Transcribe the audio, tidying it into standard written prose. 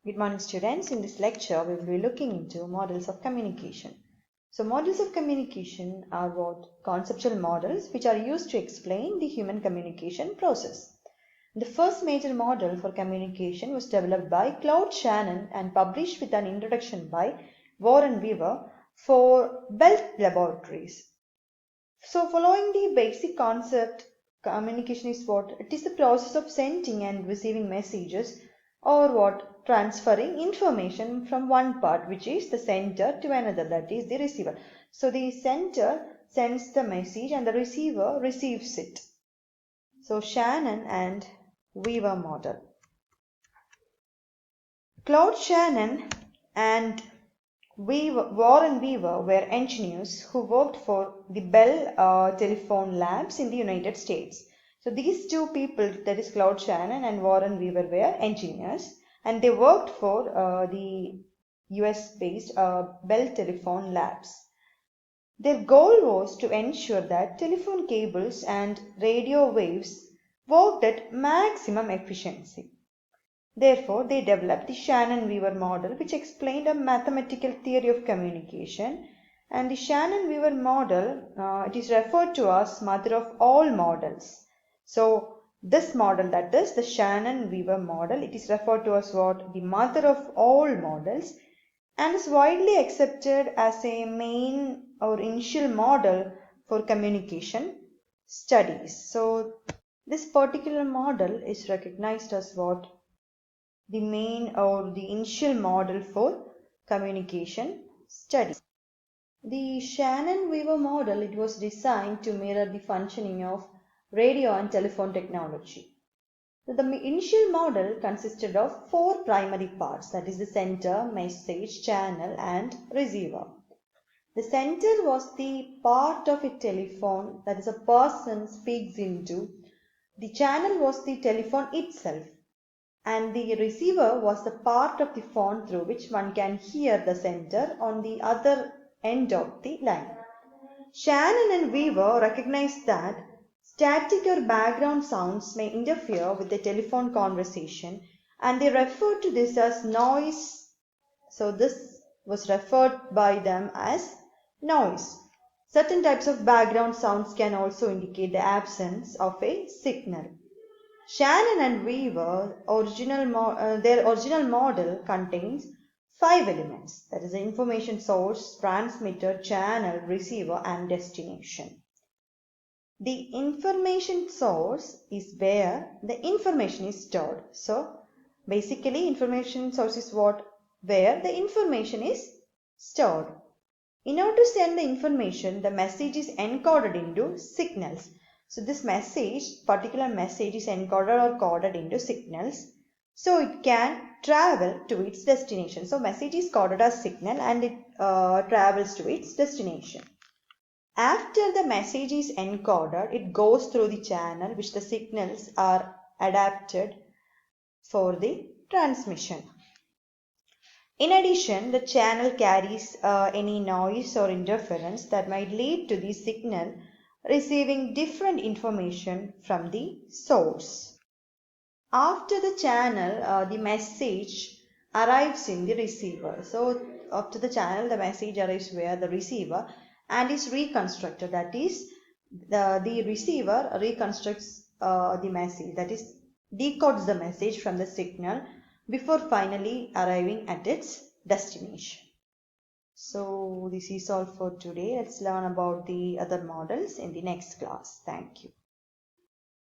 Good morning students. In this lecture we will be looking into models of communication. So models of communication are what conceptual models which are used to explain the human communication process. The first major model for communication was developed by Claude Shannon and published with an introduction by Warren Weaver for Bell Laboratories. So following the basic concept, communication is what? It is the process of sending and receiving messages or what? Transferring information from one part, which is the sender, to another, that is the receiver. So the sender sends the message and the receiver receives it. So Shannon and Weaver model. Claude Shannon and Warren Weaver were engineers who worked for the Bell telephone labs in the United States. So these two people, that is Claude Shannon and Warren Weaver, were engineers and they worked for the US-based Bell telephone labs. Their goal was to ensure that telephone cables and radio waves worked at maximum efficiency. Therefore, they developed the Shannon-Weaver model, which explained a mathematical theory of communication. And the Shannon-Weaver model, it is referred to as mother of all models. So, this model, that is the Shannon-Weaver model, it is referred to as what? The mother of all models, and is widely accepted as a main or initial model for communication studies. So, this particular model is recognized as what? The main or the initial model for communication studies. The Shannon-Weaver model, it was designed to mirror the functioning of radio and telephone technology. So the initial model consisted of four primary parts, that is the sender, message, channel and receiver. The sender was the part of a telephone that is a person speaks into. The channel was the telephone itself, and the receiver was the part of the phone through which one can hear the sender on the other end of the line. Shannon and Weaver recognized that static or background sounds may interfere with the telephone conversation, and they referred to this as noise. So this was referred by them as noise. Certain types of background sounds can also indicate the absence of a signal. Shannon and Weaver their original model contains 5 elements, that is the information source, transmitter, channel, receiver and destination. The information source is where the information is stored. So basically information source is what? Where the information is stored. In order to send the information, the message is encoded into signals. So this particular message is encoded or coded into signals, so it can travel to its destination. So message is coded as signal and it travels to its destination. After the message is encoded, it goes through the channel which the signals are adapted for the transmission. In addition, the channel carries any noise or interference that might lead to the signal receiving different information from the source. After the channel, the message arrives in the receiver. So after the channel, the message arrives where? The receiver, and is reconstructed. That is, the receiver reconstructs the message, that is, decodes the message from the signal before finally arriving at its destination. So this is all for today. Let's learn about the other models in the next class. Thank you.